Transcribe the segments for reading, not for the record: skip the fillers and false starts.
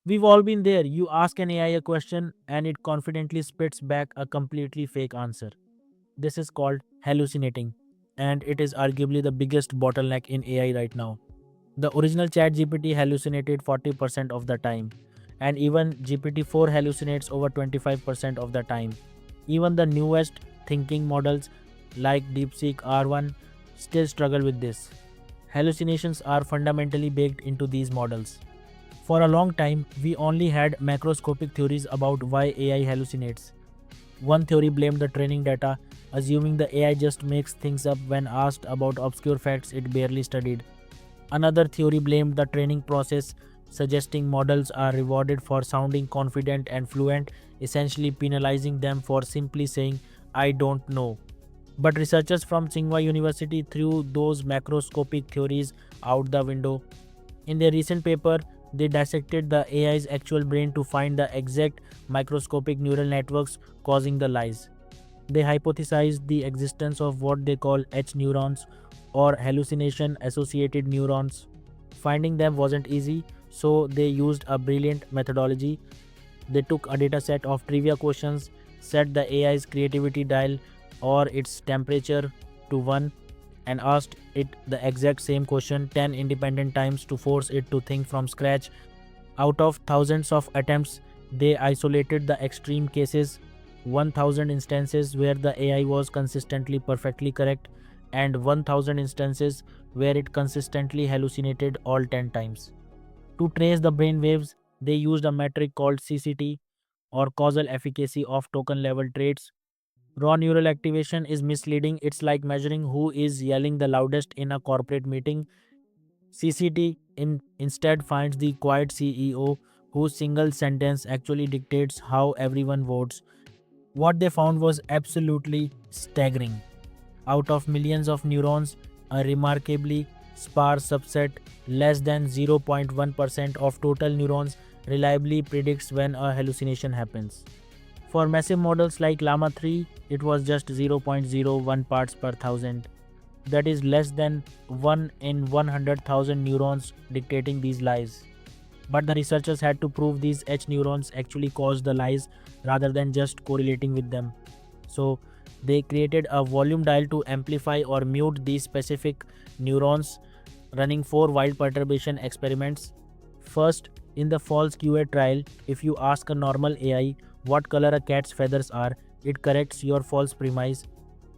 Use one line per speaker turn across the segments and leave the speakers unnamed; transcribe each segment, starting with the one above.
We've all been there. You ask an AI a question and it confidently spits back a completely fake answer. This is called hallucinating, and it is arguably the biggest bottleneck in AI right now. The original ChatGPT hallucinated 40% of the time, and even GPT-4 hallucinates over 25% of the time. Even the newest thinking models like DeepSeek R1 still struggle with this. Hallucinations are fundamentally baked into these models. For a long time, we only had macroscopic theories about why AI hallucinates. One theory blamed the training data, assuming the AI just makes things up when asked about obscure facts it barely studied. Another theory blamed the training process, suggesting models are rewarded for sounding confident and fluent, essentially penalizing them for simply saying, I don't know. But researchers from Tsinghua University threw those macroscopic theories out the window. In their recent paper, they dissected the AI's actual brain to find the exact microscopic neural networks causing the lies. They hypothesized the existence of what they call H neurons or hallucination associated neurons. Finding them wasn't easy, so they used a brilliant methodology. They took a dataset of trivia questions, set the AI's creativity dial or its temperature to 1, and asked it the exact same question 10 independent times to force it to think from scratch. Out of thousands of attempts, they isolated the extreme cases, 1000 instances where the AI was consistently perfectly correct, and 1000 instances where it consistently hallucinated all 10 times. To trace the brain waves, they used a metric called CCT, or causal efficacy of token level traits. Raw neural activation is misleading. It's like measuring who is yelling the loudest in a corporate meeting. CCT instead finds the quiet CEO whose single sentence actually dictates how everyone votes. What they found was absolutely staggering. Out of millions of neurons, a remarkably sparse subset, less than 0.1% of total neurons, reliably predicts when a hallucination happens. For massive models like Llama 3, it was just 0.01 parts per thousand. That is less than 1 in 100,000 neurons dictating these lies. But the researchers had to prove these H neurons actually caused the lies rather than just correlating with them. So they created a volume dial to amplify or mute these specific neurons, running 4 wild perturbation experiments. First, in the false QA trial, if you ask a normal AI what color a cat's feathers are, it corrects your false premise.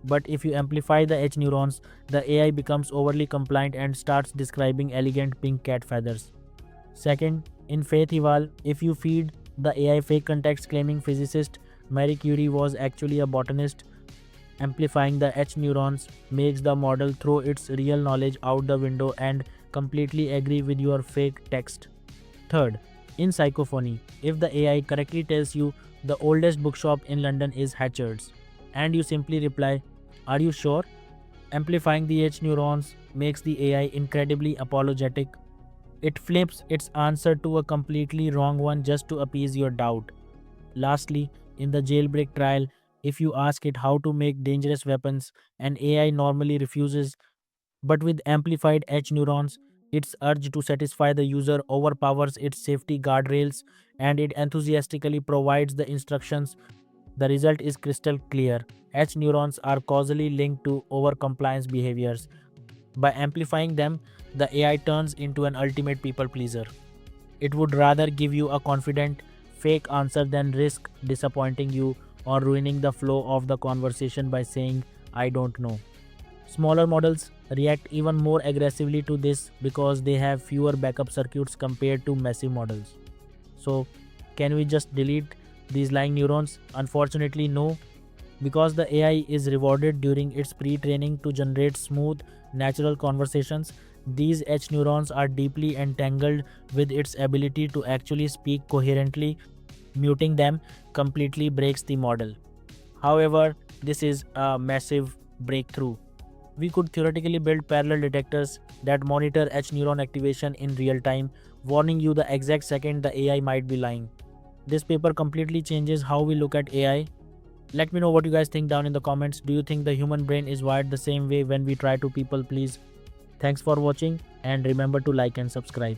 But if you amplify the H neurons, the AI becomes overly compliant and starts describing elegant pink cat feathers. Second, in Faith Eval, if you feed the AI fake context claiming physicist Marie Curie was actually a botanist, amplifying the H neurons makes the model throw its real knowledge out the window and completely agree with your fake text. Third, in Psychophony, if the AI correctly tells you the oldest bookshop in London is Hatchard's, and you simply reply, Are you sure? Amplifying the H neurons makes the AI incredibly apologetic. It flips its answer to a completely wrong one just to appease your doubt. Lastly, in the jailbreak trial, if you ask it how to make dangerous weapons, an AI normally refuses, but with amplified H neurons, its urge to satisfy the user overpowers its safety guardrails and it enthusiastically provides the instructions. The result is crystal clear. H neurons are causally linked to overcompliance behaviors. By amplifying them, the AI turns into an ultimate people pleaser. It would rather give you a confident, fake answer than risk disappointing you or ruining the flow of the conversation by saying, I don't know. Smaller models react even more aggressively to this because they have fewer backup circuits compared to massive models. So, can we just delete these lying neurons? Unfortunately, no, because the AI is rewarded during its pre training to generate smooth, natural conversations. These H neurons are deeply entangled with its ability to actually speak coherently. Muting them completely breaks the model. However, this is a massive breakthrough. We could theoretically build parallel detectors that monitor H neuron activation in real time, warning you the exact second the AI might be lying. This paper completely changes how we look at AI. Let me know what you guys think down in the comments. Do you think the human brain is wired the same way when we try to people please? Thanks for watching and remember to like and subscribe.